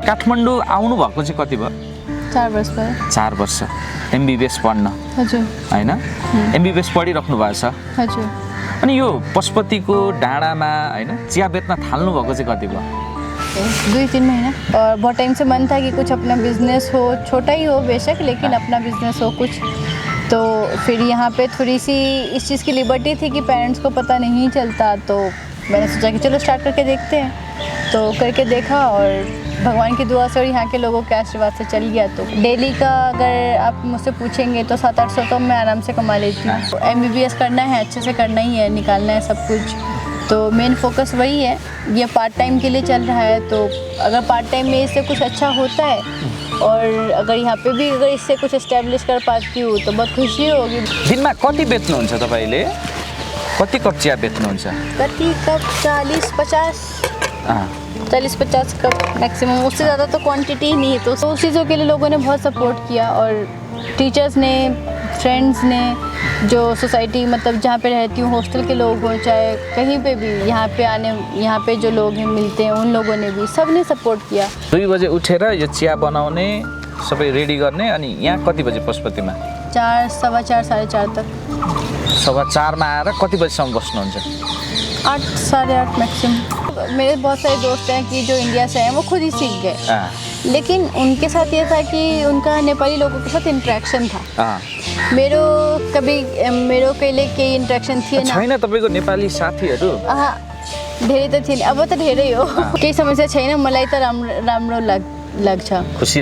काठमाडौँ आउनु भएको चाहिँ कति भयो? 4 वर्ष भयो। 4 वर्ष एमबीबीएस पढ्न हजुर हैन? एमबीबीएस पढिराख्नु भएको छ। हजुर। अनि यो पशुपतिको डाँडामा हैन चिया बेच्न थाल्नु भएको चाहिँ कति भयो? 2-3 महीना। और बहुत टाइम से मन था कि कुछ अपना बिजनेस हो, छोटा ही हो बेशक, लेकिन अपना बिजनेस हो कुछ। तो फिर यहाँ पे थोड़ी सी इस चीज़ की लिबर्टी थी कि पेरेंट्स को पता नहीं चलता, तो मैंने सोचा कि चलो स्टार्ट करके देखते हैं। तो करके देखा और भगवान की दुआ से और यहाँ के लोगों के आशीर्वाद से चल गया। तो डेली का अगर आप मुझसे पूछेंगे तो 700-800 तो मैं आराम से कमा लेती हूँ। एमबीबीएस करना है, अच्छे से करना ही है, निकालना है सब कुछ। तो मेन फोकस वही है। ये पार्ट टाइम के लिए चल रहा है, तो अगर पार्ट टाइम में इससे कुछ अच्छा होता है और अगर यहाँ पे भी अगर इससे कुछ एस्टेब्लिश कर पाती हूँ तो बहुत खुशी होगी। दिनमा कति बेच्नुहुन्छ तपाईँले? कति कप चिया बेच्नुहुन्छ? प्रति कप 40-50 40-50 कप मैक्सिमम, उससे ज़्यादा तो क्वांटिटी नहीं है। तो उस चीज़ों के लिए लोगों ने बहुत सपोर्ट किया, और टीचर्स ने, फ्रेंड्स ने, जो सोसाइटी मतलब जहाँ पे रहती हूँ हॉस्टल के लोग हो, चाहे कहीं पे भी यहाँ पे जो लोग हैं मिलते हैं, उन लोगों ने भी, सब ने सपोर्ट किया। 2 बजे उठेर यो चिया बनाउने सबै रेडी गर्ने, अनि यहाँ कति बजे पशुपतिमा? 4, 4:15, 4:30 तक। 4:15 आएर कति बजीसम्म बस्नुहुन्छ? 8, 8:30 मैक्सिमम। मेरे बहुत सारे दोस्त हैं कि जो इंडिया से हैं, वो खुद ही सीख गए। लेकिन उनके साथ ये था कि उनका नेपाली लोगों के साथ इंटरेक्शन था। मेरो कहिले केही इन्ट्रेक्सन थिएन। छैन तपाईको नेपाली साथीहरू? धेरै त थिएन, अब त धेरै हो। केही समस्या छैन, मलाई त राम्रो लाग्छ, खुशी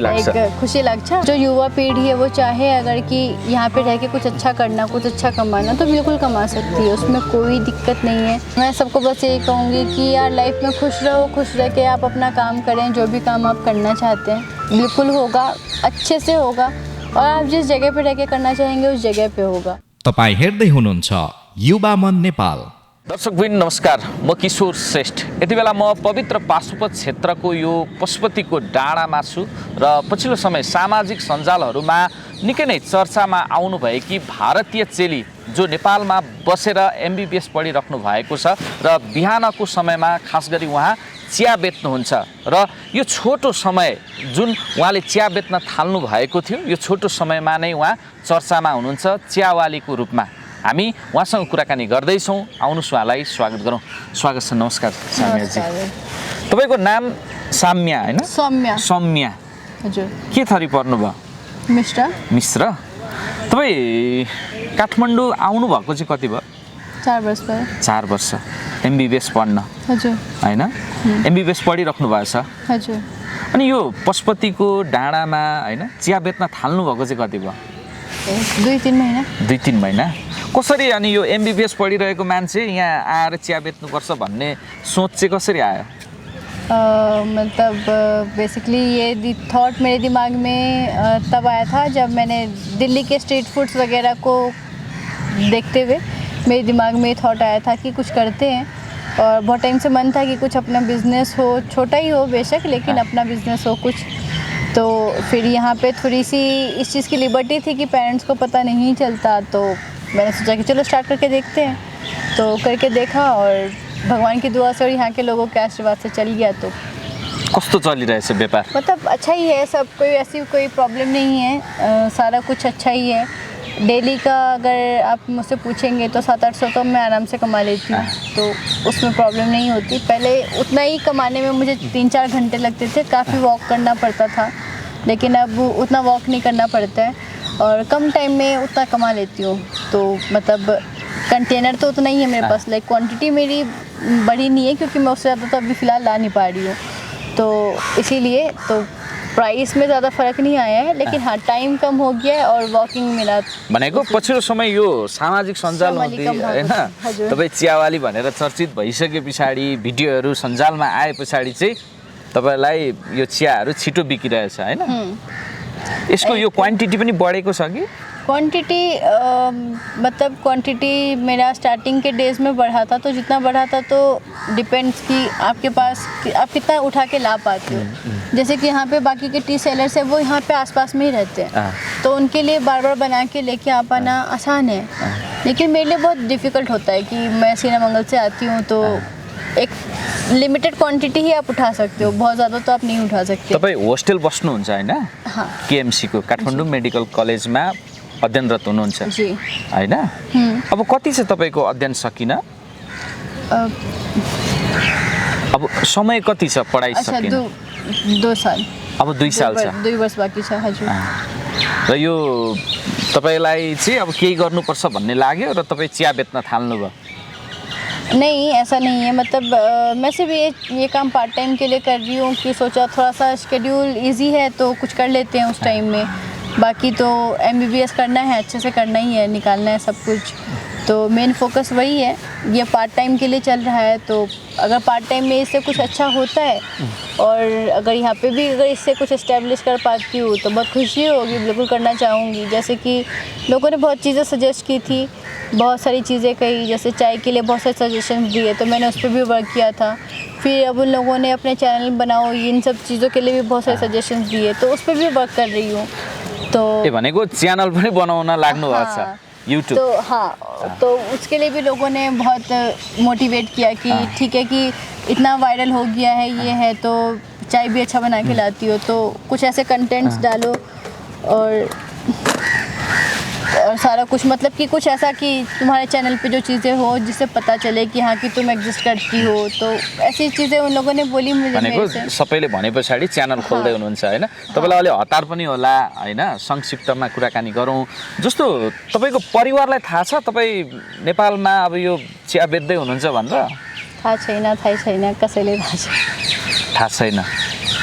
लाग्छ। जो युवा पीढ़ी है वो चाहे अगर कि यहाँ पे रह के कुछ अच्छा करना, कुछ अच्छा कमाना, तो बिल्कुल कमा सकती है, उसमें कोई दिक्कत नहीं है। मैं सबको बस यही कहूँगी कि यार लाइफ में खुश रहो, खुश रह के आप अपना काम करें, जो भी काम आप करना चाहते हैं बिल्कुल होगा, अच्छे से होगा, और आप जिस जगह पे रह के करना चाहेंगे उस जगह पे होगा। तपाई हेर्दै हुनुहुन्छ युवा मन नेपाल। दर्शकवृन्द नमस्कार, म किशोर श्रेष्ठ। यति बेला म पवित्र पाशुपत क्षेत्रको यो पशुपतिको डाँडामा छु र पछिल्लो समय सामाजिक सञ्जालहरूमा निकै नै चर्चामा आउनुभएकी भारतीय चेली जो नेपालमा बसेर एमबीबीएस पढिराख्नु भएको छ र बिहानको समयमा खास गरी उहाँ चिया बेच्नुहुन्छ र यो छोटो समय जुन उहाँले चिया बेच्न थाल्नु भएको थियो, यो छोटो समयमा नै उहाँ चर्चामा हुनुहुन्छ चियावालीको रूपमा। हामी उहाँसँग कुराकानी गर्दैछौँ, आउनुहोस् उहाँलाई स्वागत गरौँ। स्वागत छ। नमस्कार साम्याजी। तपाईँको नाम साम्या होइन? सौम्या। हजुर। के थरी पढ्नुभयो? मिश्र। तपाईँ काठमाडौँ आउनु भएको चाहिँ कति भयो? 4 वर्ष भयो। 4 वर्ष एमबीबीएस पढ्न? हजुर। होइन? एमबीबीएस पढिराख्नु भएको छ? हजुर। अनि यो पशुपतिको डाँडामा होइन चिया बेच्न थाल्नु भएको चाहिँ कति भयो? 2-3 महीना। 2-3 महिना। कसरी अनि यो एमबीबीएस पढिरहेको मान्छे यहाँ आएर चिया बेच्नुपर्छ भन्ने सोच चाहिँ कसरी आयो? मतलब बेसिकली ये थॉट मेरे दिमाग में तब आया था जब मैंने दिल्ली के स्ट्रीट फूड्स वगैरह को देखते हुए मेरे दिमाग में थॉट आया था कि कुछ करते हैं, और बहुत टाइम से मन था कि कुछ अपना बिजनेस हो, छोटा ही हो बेशक, लेकिन अपना बिजनेस हो कुछ। तो फिर यहाँ पे थोड़ी सी इस चीज़ की लिबर्टी थी कि पेरेंट्स को पता नहीं चलता, तो मैंने सोचा कि चलो स्टार्ट करके देखते हैं। तो करके देखा और भगवान की दुआ से और यहाँ के लोगों के आशीर्वाद से चल गया। तो कस्तो चलिरहेछ व्यापार? मतलब अच्छा ही है, सब कोई ऐसी कोई प्रॉब्लम नहीं है, सारा कुछ अच्छा ही है। डेली का अगर आप मुझसे पूछेंगे तो 700-800 तो मैं आराम से कमा लेती हूँ, तो उसमें प्रॉब्लम नहीं होती। पहले उतना ही कमाने में मुझे 3-4 घंटे लगते थे, काफ़ी वॉक करना पड़ता था, लेकिन अब उतना वॉक नहीं करना पड़ता है और कम टाइम में उतना कमा लेती हूँ। तो मतलब कंटेनर तो उतना ही है मेरे पास, लाइक क्वांटिटी मेरी बड़ी नहीं है क्योंकि मैं उससे ज़्यादा तो अभी फ़िलहाल ला नहीं पा रही हूँ, तो इसीलिए तो प्राइस में ज़्यादा फर्क नहीं आया है, लेकिन हाँ टाइम कम हो गया है और वॉकिंग मेरा भनेको पछिल्लो समय यो सामाजिक सञ्जाल हैन तपाईँ चियावाली भनेर चर्चित भइसके पछाडि भिडियोहरू सञ्जालमा आए पछाडि चाहिँ तपाईलाई यो चियाहरू छिटो बिकिरहेछ हैन? यसको यो क्वान्टिटी पनि बढेको छ कि? क्वांटिटी मतलब क्वांटिटी मेरा स्टार्टिंग के डेज में बढ़ा था, तो जितना बढ़ा था तो डिपेंड्स कि आपके पास आप कितना उठा के ला पाते हो। जैसे कि यहाँ पे बाकी के टी सेलर्स है वो यहाँ पे आसपास में ही रहते हैं, तो उनके लिए बार बार बना के लेके आ पाना आसान है, लेकिन मेरे लिए बहुत डिफ़िकल्ट होता है कि मैं सीनामंगल से आती हूँ, तो एक लिमिटेड क्वांटिटी ही आप उठा सकते हो, बहुत ज़्यादा तो आप नहीं उठा सकते। तपाईँ होस्टेल बस्नुहुन्छ होइन? हाँ केएमसीको काठमाडौँ मेडिकल कलेजमा अध्ययनरत हुनुहुन्छ जी। होइन? अब कति चाहिँ तपाईँको अध्ययन सकिन? अब समय कति छ पढाइ अच्छा सकिन? 2 साल, अब 2 साल छ 2 वर्ष बाँकी छ। हजुर। र यो तपाईँलाई चाहिँ अब केही गर्नुपर्छ भन्ने लाग्यो र तपाईँ चिया बेच्न थाल्नुभयो? नहीं, ऐसा नहीं है, मतलब मैं सिर्फ ये काम पार्ट टाइम के लिए कर रही हूँ कि सोचा थोड़ा सा शेड्यूल इजी है तो कुछ कर लेते हैं उस टाइम में। बाकी तो MBBS करना है, अच्छे से करना ही है, निकालना है सब कुछ, तो मेन फोकस वही है। ये पार्ट टाइम के लिए चल रहा है, तो अगर पार्ट टाइम में इससे कुछ अच्छा होता है और अगर यहाँ पे भी अगर इससे कुछ इस्टेब्लिश कर पाती हूँ तो बहुत खुशी होगी, बिल्कुल करना चाहूँगी। जैसे कि लोगों ने बहुत चीज़ें सजेस्ट की थी, बहुत सारी चीज़ें कही, जैसे चाय के लिए बहुत सारे सजेशन दिए, तो मैंने उस पर भी वर्क किया था। फिर अब उन लोगों ने अपने चैनल बनाओ, इन सब चीज़ों के लिए भी बहुत सारे सजेशन दिए, तो उस पर भी वर्क कर रही हूँ। तो ए भनेको च्यानल पनि बनाउन लाग्नु भएको छ युट्युब? तो हाँ, तो उसके लिए भी लोगों ने बहुत मोटिवेट किया कि ठीक है कि इतना वायरल हो गया है, ये है तो चाय भी अच्छा बना के लाती हो, तो कुछ ऐसे कंटेंट्स डालो और सारा कुछ, मतलब कि कुछ ऐसा कि तुम्हारे चैनल पे जो चीज़ें हो जिससे पता चले कि हाँ कि तुम एग्जिस्ट करती हो, तो ऐसी चीज़ें उन लोगों ने बोली मुझे। भनेको सबैले भने पछाडि च्यानल खोल्दै हुनुहुन्छ होइन? तपाईँलाई अलि हतार पनि होला होइन? संक्षिप्तमा कुराकानी गरौँ। जस्तो तपाईँको परिवारलाई थाहा छ तपाईँ नेपालमा अब यो चिया बेच्दै हुनुहुन्छ भनेर? थाहा छैन, कसैले थाहा छैन। थाहा छैन।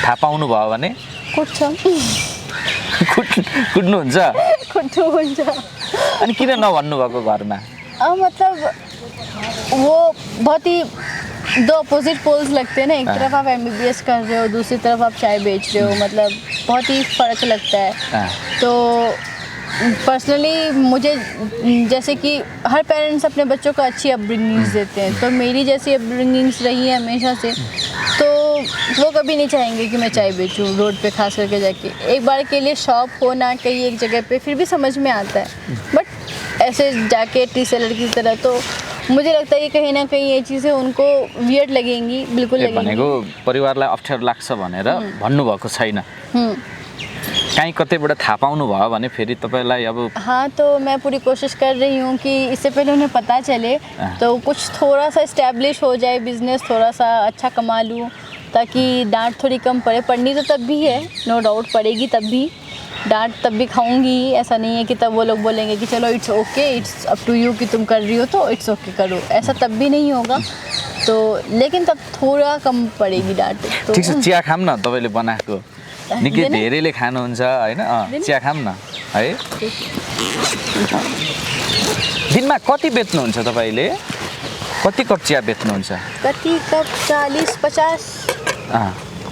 थाहा पाउनु भयो भने कुट्नुहुन्छ? कुट्नुहुन्छ। अनि किन नभन्नु भएको घरमा? मतलब वो बहुत ही 2 अपोजिट पोल्स लगते हैं ना, एक तरफ आप MBBS कर रहे हो, दूसरी तरफ आप चाय बेच रहे हो, मतलब बहुत ही फ़र्क लगता है। तो पर्सनली मुझे, जैसे कि हर पेरेंट्स अपने बच्चों को अच्छी अपब्रिंगिंग्स देते हैं, तो मेरी जैसी अपब्रिंगिंग्स रही है हमेशा से, तो वो कभी नहीं चाहेंगे कि मैं चाय बेचूं रोड पे, खास करके जाके। एक बार के लिए शॉप हो ना कहीं एक जगह पे फिर भी समझ में आता है, बट ऐसे जाके टी सेलर की तरह तो मुझे लगता है कि कहीं ना कहीं ये चीज़ें उनको वियर्ड लगेंगी, बिल्कुल लगेंगी। भनेको परिवारलाई अप्ठ्यारो लाग्छ भनेर भन्नुभएको छैन? कहीँ कतैबाट थाहा पाउनु भयो भने फेरि तपाईँलाई अब? हाँ, तो मैं पूरी कोशिश कर रही हूँ कि इससे पहले उन्हें पता चले तो कुछ थोड़ा सा इस्टेब्लिश हो जाए, बिज़नेस थोड़ा सा अच्छा कमा लूँ, ताकि डांट थोड़ी कम पड़े। पढ़नी तो तब भी है, नो डाउट पड़ेगी, तब भी डांट तब भी खाऊंगी। ऐसा नहीं है कि तब वो लोग बोलेंगे कि चलो it's okay, it's up to you कि तुम कर रही हो तो इट्स ओके करो, ऐसा तब भी नहीं होगा। तो लेकिन तब थोड़ा कम पड़ेगी डांट। तो ठिक छ, चिया खाम न, तपाईँले बनाएको निकै धेरैले खानुहुन्छ होइन? चिया खाम न है। दिनमा कति बेच्नुहुन्छ तपाईँले? कति कप चिया बेच्नुहुन्छ? कति कप?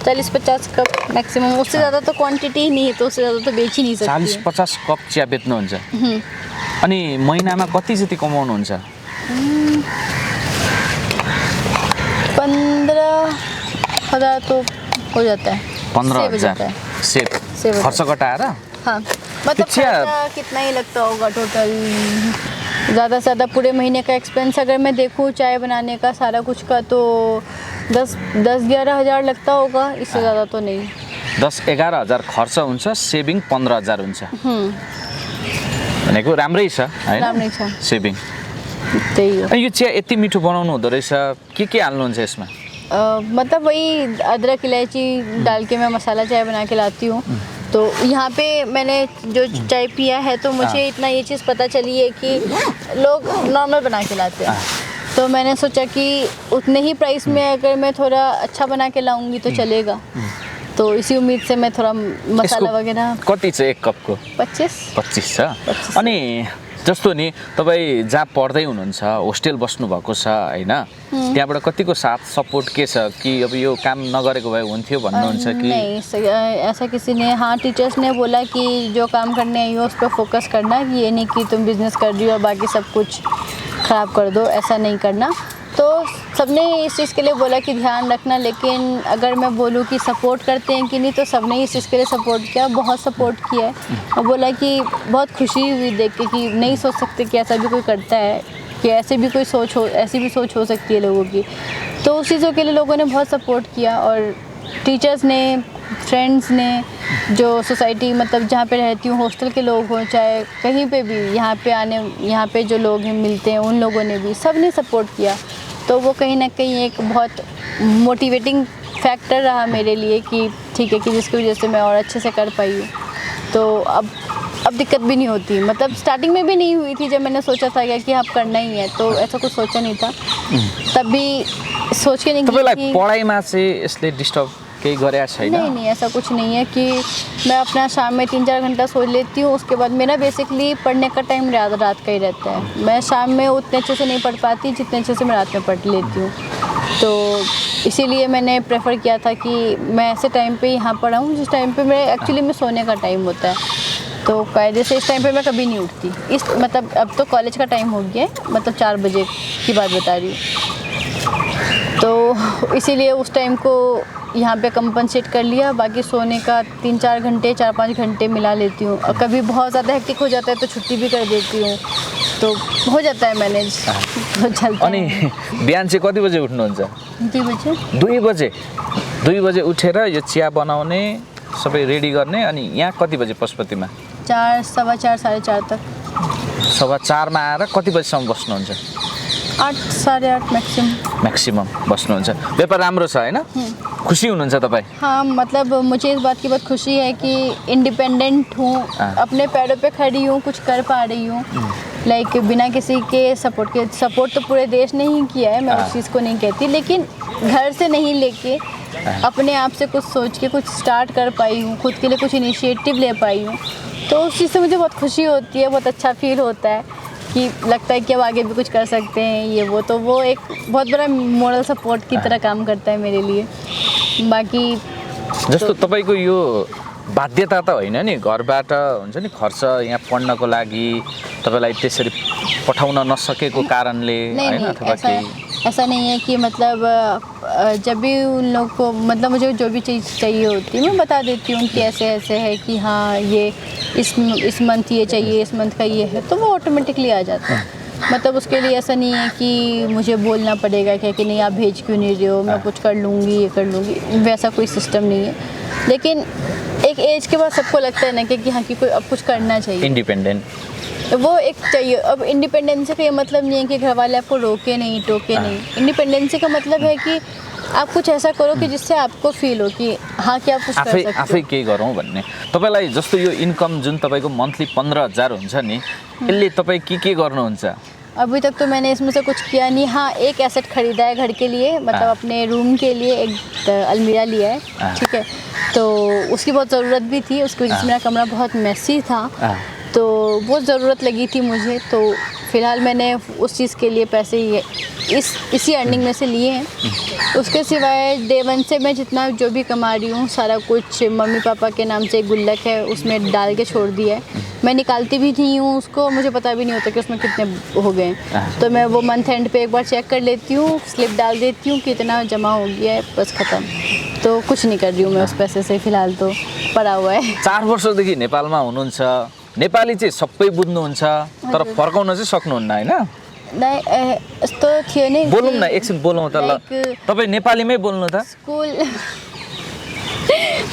40-50 कप मैक्सिमम, उससे ज़्यादा तो क्वांटिटी नहीं है, तो उससे ज़्यादा तो बेच ही नहीं सकती। 40-50 कप चिया बेच्नुहुन्छ? अनि महिनामा कति जति कमाउनुहुन्छ? 15,000 तो हो जाता है। 15,000 सेव खर्च घटाएर? हाँ, मतलब खर्चा कितना ही लगता होगा टोटल, ज़्यादा से ज़्यादा पूरे महीने का एक्सपेंस अगर मैं देखूँ चाय बनाने का सारा कुछ का, तो 10-11 हज़ार लगता होगा, इससे ज़्यादा तो नहीं। 10-11 हजार खर्च हुन्छ, सेभिङ 15,000 हुन्छ भनेको राम्रै छ होइन? सेभिङ त्यही हो। यो चिया यति मिठो बनाउनु हुँदो रहेछ, के हाल्नुहुन्छ यसमा? मतलब वही अदरक इलायची डाल के मैं मसाला चाय बना के लाती हूँ। तो यहाँ पे मैंने जो चाय पिया है तो मुझे इतना ये चीज़ पता चली है कि लोग नॉर्मल बना के लाते हैं, तो मैंने सोचा कि उतने ही प्राइस में अगर मैं थोड़ा अच्छा बना के लाऊंगी तो चलेगा, तो इसी उम्मीद से मैं थोड़ा मसाला वगैरह। कति छ एक कपको? 25 छ। अनि जस्तो नि तपाईँ जहाँ पढ्दै हुनुहुन्छ, होस्टेल बस्नुभएको छ होइन, त्यहाँबाट कतिको साथ सपोर्ट के छ कि अब यो काम नगरेको भए हुन्थ्यो भन्नुहुन्छ कि? नहीं, ऐसा किसी ने, हाँ टीचर्स ने बोला कि जो काम करने आई हो उस पर फोकस करना, कि ये नहीं कि तुम बिज़नेस कर रही हो और बाकी सब कुछ ख़राब कर दो, ऐसा नहीं करना। तो सबने इस चीज़ के लिए बोला कि ध्यान रखना, लेकिन अगर मैं बोलूँ कि सपोर्ट करते हैं कि नहीं, तो सबने इस चीज़ के लिए सपोर्ट किया, बहुत सपोर्ट किया है और बोला कि बहुत खुशी हुई देख के कि नहीं सोच सकते कि ऐसा भी कोई करता है, कि ऐसी भी सोच हो सकती है लोगों की। तो उस चीज़ों के लिए लोगों ने बहुत सपोर्ट किया, और टीचर्स ने, फ्रेंड्स ने, जो सोसाइटी मतलब जहाँ पे रहती हूँ, हॉस्टल के लोग हों चाहे कहीं पे भी यहाँ पे जो लोग हैं मिलते हैं, उन लोगों ने भी, सब ने सपोर्ट किया। तो वो कहीं ना कहीं एक बहुत मोटिवेटिंग फैक्टर रहा मेरे लिए कि ठीक है, कि जिसकी वजह से मैं और अच्छे से कर पाई हूँ। तो अब दिक्कत भी नहीं होती, मतलब स्टार्टिंग में भी नहीं हुई थी जब मैंने सोचा था कि अब करना ही है, तो ऐसा कुछ सोचा नहीं था। तब भी सोच के नहीं तपाईँलाई पढाइमा चाहिँ यसले डिस्टर्ब केही गरेको छैन? नहीं, ऐसा कुछ नहीं है कि मैं अपना शाम में 3-4 घंटा सो लेती हूँ, उसके बाद मेरा बेसिकली पढ़ने का टाइम रात का ही रहता है। मैं शाम में उतने अच्छे से नहीं पढ़ पाती जितने अच्छे से मैं रात में पढ़ लेती हूँ। तो इसीलिए मैंने प्रेफर किया था कि मैं ऐसे टाइम पे यहाँ पढ़ाऊँ जिस टाइम पे मेरे एक्चुअली में सोने का टाइम होता है। तो कायदे से इस टाइम पे मैं कभी नहीं उठती। मतलब अब तो कॉलेज का टाइम हो गया है, मतलब 4 बजे की बात बता रही हूँ। तो इसीलिए उस टाइम को यहाँ पे कंपनसेट कर लिया। बाकी सोने का 3-4 घंटे, 4-5 घंटे मिला लेती हूँ। और कभी बहुत ज़्यादा हेक्टिक हो जाता है तो छुट्टी भी कर देती हूँ, तो हो जाता है मैनेज, तो चलता अनि है। बिहान चाहिँ कति बजे उठ्नुहुन्छ? 2 बजे। 2 बजे उठेर यो चिया बनाउने, सबै रेडी गर्ने, अनि यहाँ कति बजे पशुपतिमा? 4, 4:15, 4:30 तक। 4:15 आएर कति बजीसम्म बस्नुहुन्छ? 8, 8:30 म्याक्सिमम बस्नुहुन्छ। व्यापार राम्रो छ हैन? खुसी हुनुहुन्छ तपाईँ? हाँ, मतलब मुझे इस बात की बहुत खुशी है कि इंडिपेंडेंट हूँ, अपने पैरों पे खड़ी हूँ, कुछ कर पा रही हूँ। लाइक बिना किसी के सपोर्ट तो पूरे देश ने ही किया है, मैं उस चीज़ को नहीं कहती, लेकिन घर से नहीं लेके अपने आप से कुछ सोच के कुछ स्टार्ट कर पाई हूँ, खुद के लिए कुछ इनिशिएटिव ले पाई हूँ। तो उस चीज़ से मुझे बहुत खुशी होती है, बहुत अच्छा फील होता है कि लगता है कि अब आगे भी कुछ कर सकते हैं, ये वो। तो वो एक बहुत बड़ा मोरल सपोर्ट की तरह काम करता है मेरे लिए। बाकी जस्तो तपाईँको यो बाध्यता त होइन नि, घरबाट हुन्छ नि खर्च यहाँ पढ्नको लागि तपाईँलाई त्यसरी पठाउन नसकेको कारणले हैन, अथवा केही? ऐसा नहीं है कि मतलब जब भी उन लोग को मतलब मुझे जो भी चीज़ चाहिए होती है मैं बता देती हूँ कि ऐसे है कि हाँ ये इस मंथ ये चाहिए, इस मंथ का ये है, तो वो ऑटोमेटिकली आ जाता है। मतलब उसके लिए ऐसा नहीं है कि मुझे बोलना पड़ेगा क्या कि नहीं आप भेज क्यों नहीं रहे हो, मैं कुछ कर लूँगी, ये कर लूँगी, वैसा कोई सिस्टम नहीं है। लेकिन एक एज के बाद सबको लगता है ना कि हाँ कि कोई अब कुछ करना चाहिए, इंडिपेंडेंट वो एक चाहिए। अब इंडिपेंडेंसी का ये मतलब नहीं है कि घर वाले आपको रोके नहीं, टोके नहीं। इंडिपेंडेंसी का मतलब है कि आप कुछ ऐसा करो कि जिससे आपको फील हो कि हाँ कि आप कुछ कर सकते हो। आफै केही गरौँ भन्ने। तपाईँलाई जस्तो यो इन्कम जुन तपाईँको मन्थली 15,000 हुन्छ नि, यसले तपाईँ के गर्नुहुन्छ? अभी तक तो मैंने इसमें से कुछ किया नहीं। हाँ, एक एसेट खरीदा है घर के लिए, मतलब अपने रूम के लिए एक अलमीरा लिया है, ठीक है। तो उसकी बहुत ज़रूरत भी थी, उसकी वजह से मेरा कमरा बहुत मेसी था, तो बहुत ज़रूरत लगी थी मुझे। तो फ़िलहाल मैंने उस चीज़ के लिए पैसे इसी अर्निंग में से लिए हैं। उसके सिवाय डे 1 से मैं जितना जो भी कमा रही हूँ सारा कुछ मम्मी पापा के नाम से एक गुल्लक है उसमें डाल के छोड़ दिया है। मैं निकालती भी नहीं हूँ उसको, मुझे पता भी नहीं होता कि उसमें कितने हो गए। तो मैं वो मंथ एंड पे एक बार चेक कर लेती हूँ, स्लिप डाल देती हूँ कितना जमा हो गया है, बस ख़त्म। तो कुछ नहीं कर रही हूँ मैं उस पैसे से, फ़िलहाल तो पड़ा हुआ है। 4 वर्षदेखि नेपालमा हुनुहुन्छ, नेपाली चाहिँ सबै बुझ्नुहुन्छ, तर फर्काउन चाहिँ सक्नुहुन्न हैन? नहीं, यस्तो थियो नि, बोलौँ न, एकछिन बोलौँ त ल। तपाईँ नेपालीमै बोल्नु त। स्कूल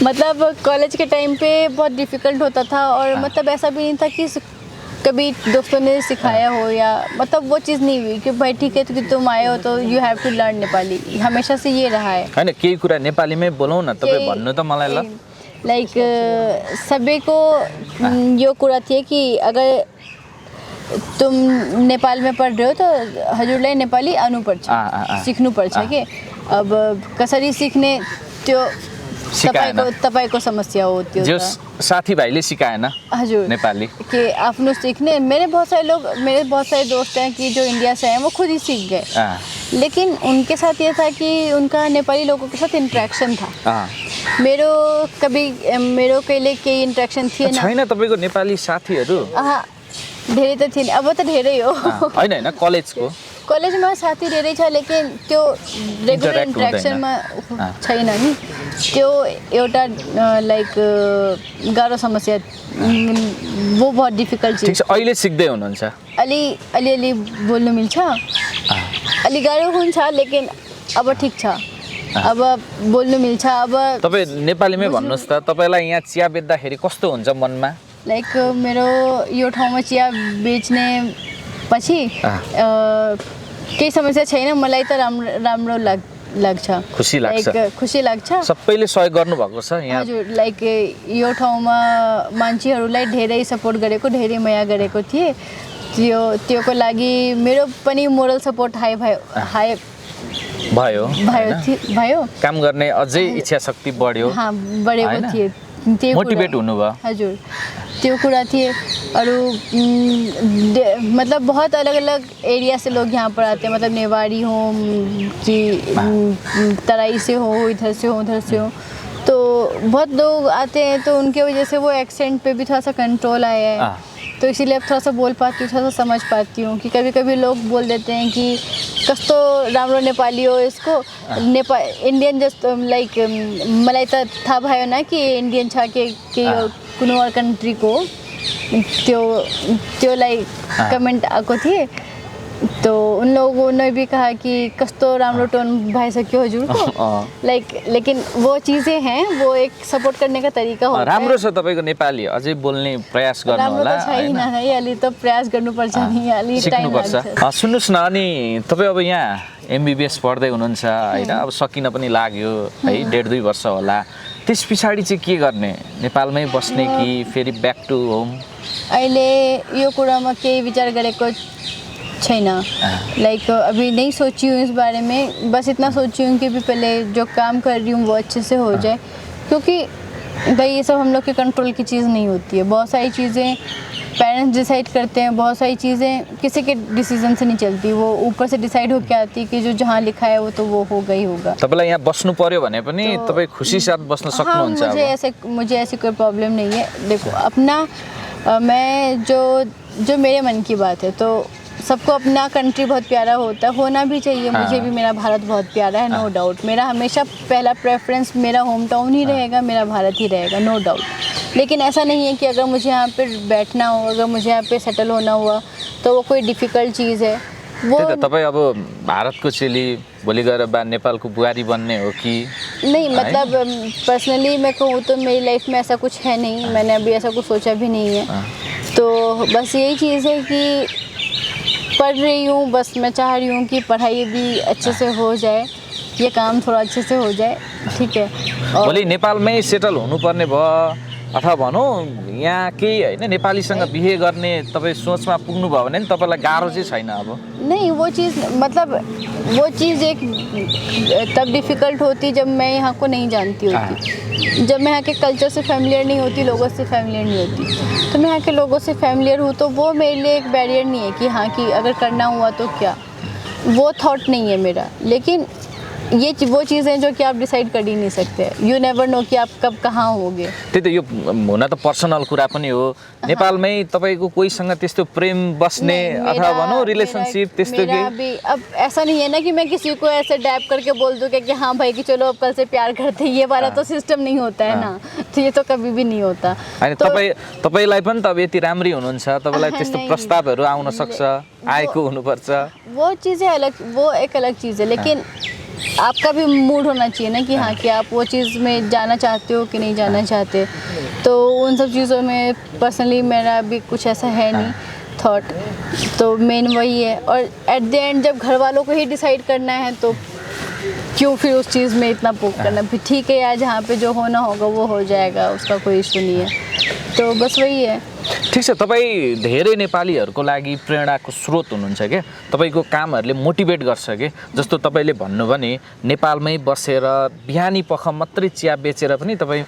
मतलब कॉलेज के टाइम पे बहुत डिफ़िकल्ट होता था, और मतलब ऐसा भी नहीं था कि कभी दोस्तों ने सिखाया हो, या मतलब वो चीज़ नहीं हुई कि भाई ठीक है तो तुम आए हो तो you have to learn Nepali, हमेशा से ये रहा है। हैन, केही कुरा नेपालीमै बोलौँ न, तपाईँ भन्नु त मलाई ल। लाइक सभी को यो कुरा थियो कि अगर तुम नेपाल में पढ रहे हो तो हजुरलाई नेपाली आउनुपर्छ, सिक्नुपर्छ के। अब कसरी सिक्ने त्यो तपाईको समस्या हो त्यो। जो साथीभाइले सिकाएन हजुर नेपाली कि आफ्नो सीखने। मेरे बहुत सारे दोस्त हैं कि जो इंडिया से हैं वो खुद ही सीख गए, लेकिन उनके साथ ये था कि उनका नेपाली लोगों के साथ इंटरेक्शन था। मेरो कहिले केही इंटरेक्शन थिएन। छैन तपाईको नेपाली साथीहरू? धेरै त थिएन, अब त धेरै हो। हैन कलेजको कलेजमा साथी धेरै छ लेकिन त्यो रेगुलर Interact इन्ट्रेक्सनमा हुँदैन। छैन नि त्यो एउटा लाइक गाह्रो समस्या वो बहुत डिफिकल्ट ठिक चीज छ अहिले सिक्दै हुनुहुन्छ अलिअलि बोल्नु मिल्छ अलि गाह्रो हुन्छ लेकिन अब ठिक छ अब बोल्नु मिल्छ अब तपाईँ नेपालीमै भन्नुहोस् त तपाईँलाई यहाँ चिया बेच्दाखेरि कस्तो हुन्छ मनमा लाइक मेरो यो ठाउँमा चिया बेच्ने पछि केही समस्या छैन मलाई त राम्रो लाग्छ खुसी लाग्छ लाइक खुसी लाग्छ सबैले सहयोग गर्नुभएको छ यहाँ हजुर लाइक यो ठाउँमा मान्छेहरूलाई धेरै सपोर्ट गरेको धेरै माया गरेको थिएँ त्योको लागि मेरो पनि मोरल सपोर्ट भयो काम गर्ने अझै इच्छा शक्ति बढ्यो बढेको थिए त्यो मोटिभेट हुनुभयो हजुर त्यो कुरा थिए अरू मतलब बहुत अलग अलग एरिया से लोग यहाँ पर आते हैं मतलब नेवारी हो कि तराई से हो इधर से हो उधर से हो तो बहुत लोग आते हैं तो उनके वजह से वो एक्सेंट पे भी थोड़ा सा कंट्रोल आया है तो इसीलिए अब थोड़ा सा बोल पाती हूँ थोड़ा सा समझ पाती हूँ कि कभी कभी लोग बोल देते हैं कि कस्तो राम्रो नेपाली हो इसको इंडियन जस्ट लाइक मलाई त थाहा भयो ना कि इंडियन छ के कुनै और कंट्रीको त्यो लाइक कमेंट आएको थिए तो उन लोगों ने भी कहा कि कस्तो राम्रो टोन भइसक्यो हजुरको लाइक लेकिन वो चीज़ें हैं वो एक सपोर्ट करने का तरीका होता है राम्रो छ तपाईको नेपाली अझै बोल्ने प्रयास गर्नु होला हैन है अलि त प्रयास गर्नुपर्छ नि अलि टाइम लाग्छ सुन्नुस् न अनि तपाईँ अब यहाँ एमबीबीएस पढ्दै हुनुहुन्छ हैन अब सकिन पनि लाग्यो है 1.5-2 वर्ष होला त्यस पछाडि चाहिँ के गर्ने नेपालमै बस्ने कि फेरि ब्याक टु होम अहिले यो कुरामा केही विचार गरेको छैन लाइक अभी नहीं सोची हूँ इस बारे में बस इतना सोची हूँ कि भी पहले जो काम कर रही हूँ वो अच्छे से हो जाए क्योंकि भाई ये सब हम लोग के कंट्रोल की चीज़ नहीं होती है बहुत सारी चीज़ें पेरेंट्स डिसाइड करते हैं बहुत सारी चीज़ें किसी के डिसीजन से नहीं चलती वो ऊपर से डिसाइड होके आती है कि जो जहाँ लिखा है वो तो वो होगा ही होगा तपाईलाई यहाँ बस्नु पर्यो भने पनि तपाई खुसी साथ बस्न सक्नुहुन्छ मुझे ऐसे कोई प्रॉब्लम नहीं है देखो अपना मैं जो मेरे मन की बात है तो सबको अपना कंट्री बहुत प्यारा होता है होना भी चाहिए मुझे भी मेरा भारत बहुत प्यारा है नो डाउट मेरा हमेशा पहला प्रेफरेंस मेरा होम टाउन ही रहेगा मेरा भारत ही रहेगा नो डाउट लेकिन ऐसा नहीं है कि अगर मुझे यहाँ पे बैठना हो अगर मुझे यहाँ पे सेटल होना हुआ तो वो कोई डिफ़िकल्ट चीज़ है वो तपाईँ अब भारतको चेली भोलि गएर नेपालको बुहारी बन्ने हो कि नहीं मतलब पर्सनली मैं कहूँ तो मेरी लाइफ में ऐसा कुछ है नहीं मैंने अभी ऐसा कुछ सोचा भी नहीं है तो बस यही चीज़ है कि पढ़ रही हूँ बस मैं चाह रही हूँ कि पढ़ाई भी अच्छे से हो जाए ये काम थोड़ा अच्छे से हो जाए ठीक है भोलि नेपालमै सेटल हुनुपर्ने भयो अथवा भनौँ यहाँ केही हैन नेपालीसँग बिहे गर्ने तपाईँ सोचमा पुग्नु भयो भने तपाईलाई गाह्रो चाहिँ छैन अब नहीं वो चीज़ मतलब वो चीज़ एक तब डिफ़िकल्ट होती जब मैं यहाँ को नहीं जानती होती जब मैं यहाँ के कल्चर से फैमिलियर नहीं होती लोगों से फैमिलियर नहीं होती तो मैं यहाँ के लोगों से फैमिलियर हूँ तो वो मेरे लिए एक बैरियर नहीं है कि हाँ कि अगर करना हुआ तो क्या वो थॉट नहीं है मेरा लेकिन ये वो चीज़ें जो कि आप डिसाइड कर ही नहीं सकते यू नेवर नो कि आप कब कहाँ होगे त्यही त यो हुन त पर्सनल कुरा पनि हो नेपालमै तपाईको कोहीसँग त्यस्तो प्रेम बस्ने अथवा भनौँ रिलेशनशिप त्यस्तो के अब ऐसा नहीं है ना कि मैं किसी को ऐसे डैप करके बोल दूँ कि हाँ भाई कि चलो अब कल से प्यार करते हैं ये वाला तो सिस्टम नहीं होता है ना तो ये तो कभी भी नहीं होता हैन तपाईलाई पनि त अब यति राम्री हुनुहुन्छ तपाईलाई त्यस्तो प्रस्तावहरू आउन सक्छ आएको हुनुपर्छ वो चीज़ें अलग वो एक अलग चीज़ है लेकिन आपका भी मूड होना चाहिए ना कि हाँ कि आप वो चीज़ में जाना चाहते हो कि नहीं जाना चाहते तो उन सब चीज़ों में पर्सनली मेरा भी कुछ ऐसा है नहीं थॉट तो मेन वही है और एट द एंड जब घर वालों को ही डिसाइड करना है तो क्यों फिर उस चीज़ में इतना पोक करना फिर ठीक है यार जहाँ पे जो होना होगा वो हो जाएगा उसका कोई इशू नहीं है तो बस वही है ठिक छ तपाईँ धेरै नेपालीहरूको लागि प्रेरणाको स्रोत हुनुहुन्छ के तपाईको कामहरूले मोटिभेट गर्छ के जस्तो तपाईले भन्नुभयो नि नेपालमै बसेर बिहानी पख मात्रै चिया बेचेर पनि तपाईँ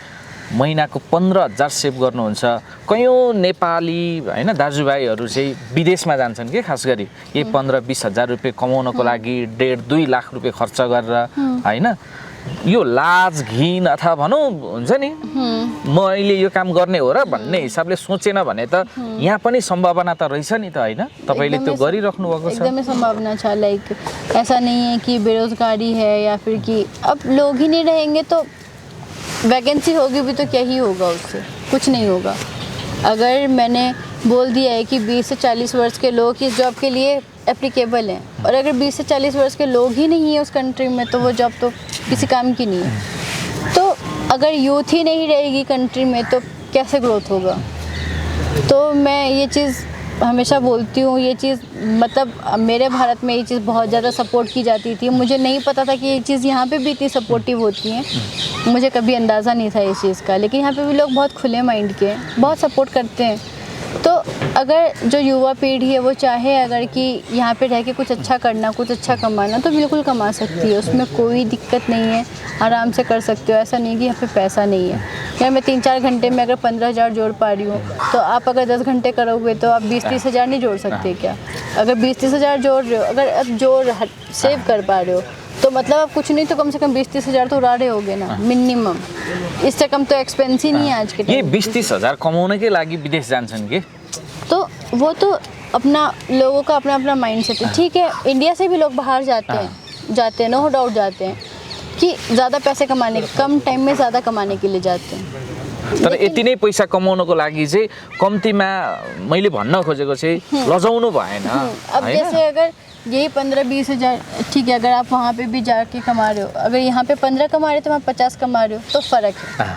महिनाको 15,000 सेभ गर्नुहुन्छ कयौं नेपाली हैन दाजुभाइहरू चाहिँ विदेशमा जान्छन् के खास गरी यही 15-20 हजार रुपैयाँ कमाउनको लागि 1.5-2 लाख रुपैयाँ खर्च गरेर हैन यो लाज घिन अथवा भनौँ हुन्छ नि म अहिले यो काम गर्ने हो र भन्ने हिसाबले सोचेन भने त यहाँ पनि सम्भावना त रहेछ नि त होइन तपाईँले त्यो गरिराख्नु भएको छ एकदमै संभावना छ लाइक ऐसा नहीं है कि बेरोजगारी है या फिर कि अब लोग ही नहीं रहेंगे तो वैकेंसी होगी भी तो क्या ही होगा उससे कुछ नहीं होगा अगर मैंने बोल दिया है कि 20 से 40 वर्ष के लोग इस जॉब के लिए एप्लीकेबल हैं और अगर 20 से 40 वर्ष के लोग ही नहीं है उस कंट्री में तो वो जॉब तो किसी काम की नहीं है तो अगर यूथ ही नहीं रहेगी कंट्री में तो कैसे ग्रोथ होगा तो मैं ये चीज़ हमेशा बोलती हूँ ये चीज़ मतलब मेरे भारत में ये चीज़ बहुत ज़्यादा सपोर्ट की जाती थी मुझे नहीं पता था कि ये चीज़ यहाँ पे भी इतनी सपोर्टिव होती हैं मुझे कभी अंदाज़ा नहीं था इस चीज़ का लेकिन यहाँ पे भी लोग बहुत खुले माइंड के हैं बहुत सपोर्ट करते हैं तो अगर जो युवा पीढ़ी है वो चाहे अगर कि यहाँ पे रह के कुछ अच्छा करना कुछ अच्छा कमाना तो बिल्कुल कमा सकती है उसमें कोई दिक्कत नहीं है आराम से कर सकते हो ऐसा नहीं कि यहाँ पे पैसा नहीं है यार मैं 3-4 घंटे में अगर 15,000 जोड़ पा रही हूँ तो आप अगर 10 घंटे करोगे तो आप 20-30 हज़ार नहीं जोड़ सकते क्या अगर 20-30 हज़ार जोड़ रहे हो अगर आप जोड़ सेव कर पा रहे हो तो मतलब आप कुछ नहीं तो कम से कम 20-30 हज़ार तो उड़ा रहे होगे ना मिनिमम इससे कम तो एक्सपेंस ही नहीं है आज के ये टाइम 20-30 हज़ार कमाउनकै लागि विदेश जान्छन् के तो वो तो अपना लोगों का अपना अपना माइंड सेट है ठीक है इंडिया से भी लोग बाहर जाते हैं नो डाउट जाते हैं कि ज़्यादा पैसे कमाने कम टाइम में ज़्यादा कमाने के लिए जाते हैं तर यति नै पैसा कमाउनको लागि चाहिँ कम्तीमा मैले भन्न खोजेको चाहिँ लजाउनु भएन अब जैसे अगर यही 15-20 हज़ार ठीक है अगर आप वहाँ पे भी जाके कमा रहे हो अगर यहाँ पे 15 कमा रहे हो तो वहाँ 50 कमा रहे हो तो फ़र्क है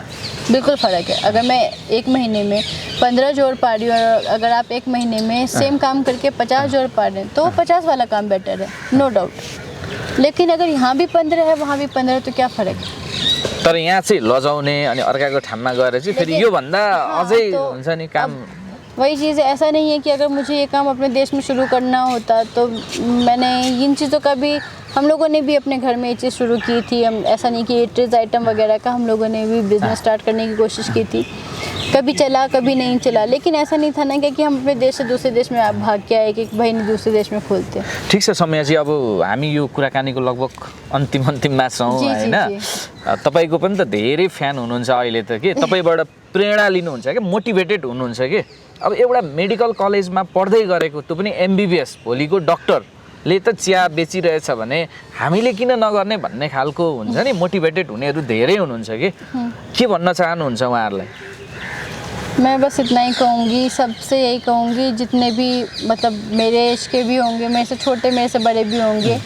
बिल्कुल फ़र्क है अगर मैं एक महीने में 15 जोड़ पा रही हूँ और अगर आप एक महीने में सेम काम करके 50 जोड़ पा रहे हैं तो 50 वाला काम बेटर है नो डाउट लेकिन अगर यहाँ भी 15 है वहाँ भी 15 तो क्या फ़र्क है तर यहाँ चाहिँ लजाउने अनि अर्काको ठाउँमा गएर चाहिँ फेरि योभन्दा अझै हुन्छ नि काम वही चीज़ है ऐसा नहीं है कि अगर मुझे ये काम अपने देश में शुरू करना होता तो मैंने इन चीज़ों का भी हम लोगों ने भी अपने घर में ये चीज़ शुरू की थी हम ऐसा नहीं कि ट्रेज आइटम वगैरह का हम लोगों ने भी बिज़नेस स्टार्ट करने की कोशिश की थी कभी चला कभी नहीं चला लेकिन ऐसा नहीं था ना कि हम अपने देश से दूसरे देश में भाग के आए कि भाई नहीं दूसरे देश में खोलते ठिक छ समयजी अब हामी यो कुराकानीको लगभग अन्तिममा छौँ होइन तपाईँको पनि त धेरै फ्यान हुनुहुन्छ अहिले त के तपाईँबाट प्रेरणा लिनुहुन्छ क्या मोटिभेटेड हुनुहुन्छ कि अब एउटा मेडिकल कलेजमा पढ्दै गरेको त्यो पनि एमबिबिएस भोलिको डक्टरले त चिया बेचिरहेछ भने हामीले किन नगर्ने भन्ने खालको हुन्छ नि मोटिभेटेड हुनेहरू धेरै हुनुहुन्छ कि के भन्न चाहनुहुन्छ उहाँहरूलाई मैं बस इतना ही कहूँगी सबसे यही कहूँगी जितने भी मतलब मेरे एज के भी होंगे मेरे से छोटे मेरे से बड़े भी होंगे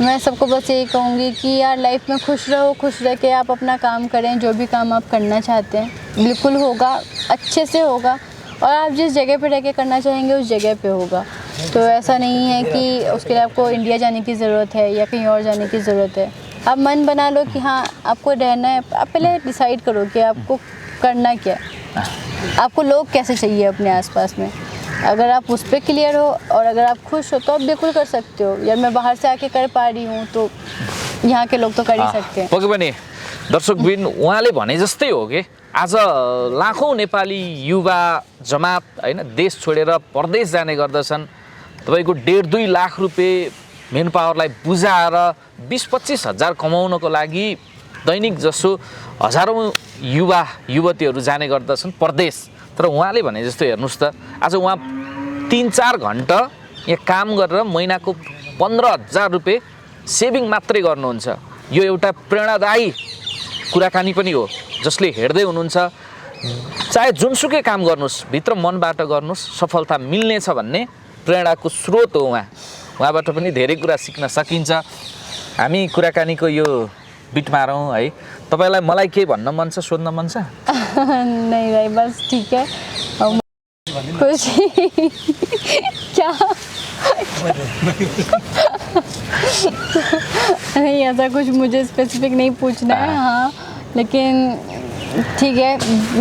मैं सबको बस यही कहूँगी कि यार लाइफ में खुश रहो खुश रह के आप अपना काम करें जो भी काम आप करना चाहते हैं बिल्कुल होगा अच्छे से होगा और आप जिस जगह पे रह के करना चाहेंगे उस जगह पे होगा तो ऐसा नहीं है कि उसके लिए आपको इंडिया जाने की ज़रूरत है या कहीं और जाने की ज़रूरत है आप मन बना लो कि हाँ आपको रहना है आप पहले डिसाइड करो कि आपको करना क्या है आपको लोग कैसे चाहिए अपने आसपास में अगर आप उस पर क्लियर हो और अगर आप खुश हो तो आप बिल्कुल कर सकते हो यार मैं बाहर से आके कर पा रही हूँ तो यहाँ के लोग तो कर ही सकते हैं पक्कै पनि दर्शकबिन उहाँले भने जस्तै हो कि आज लाखौँ नेपाली युवा जमात होइन देश छोडेर परदेश जाने गर्दछन् तपाईँको 1.5-2 लाख रुपियाँ मेन पावरलाई बुझाएर 20-25 हज़ार कमाउनको लागि दैनिक जसो हजारौँ युवा युवतीहरू जाने गर्दछन् परदेश तर उहाँले भने जस्तो हेर्नुहोस् त आज उहाँ 3-4 घन्टा यहाँ काम गरेर महिनाको 15,000 रुपियाँ सेभिङ मात्रै गर्नुहुन्छ यो एउटा प्रेरणादायी कुराकानी पनि हो जसले हेर्दै हुनुहुन्छ चाहे जुनसुकै काम गर्नुहोस् भित्र मनबाट गर्नुहोस् सफलता मिल्नेछ भन्ने प्रेरणाको स्रोत हो उहाँबाट पनि धेरै कुरा सिक्न सकिन्छ हामी कुराकानीको यो बिट मारौँ है तपाईलाई मलाई के भन्न मन छ सोध्न मन छ नहीं भाई बस ठीक है कुछ क्या नहीं ऐसा कुछ मुझे स्पेसिफिक नहीं पूछना है हाँ लेकिन ठीक है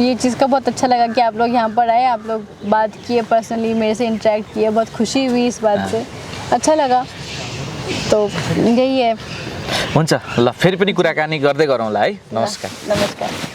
ये चीज़ का बहुत अच्छा लगा कि आप लोग यहाँ पर आए आप लोग बात किए पर्सनली मेरे से इंटरेक्ट किए बहुत खुशी हुई इस बात से अच्छा लगा तो यही है हुन्छ ल फेरि पनि कुराकानी गर्दै गरौँला है नमस्कार नमस्कार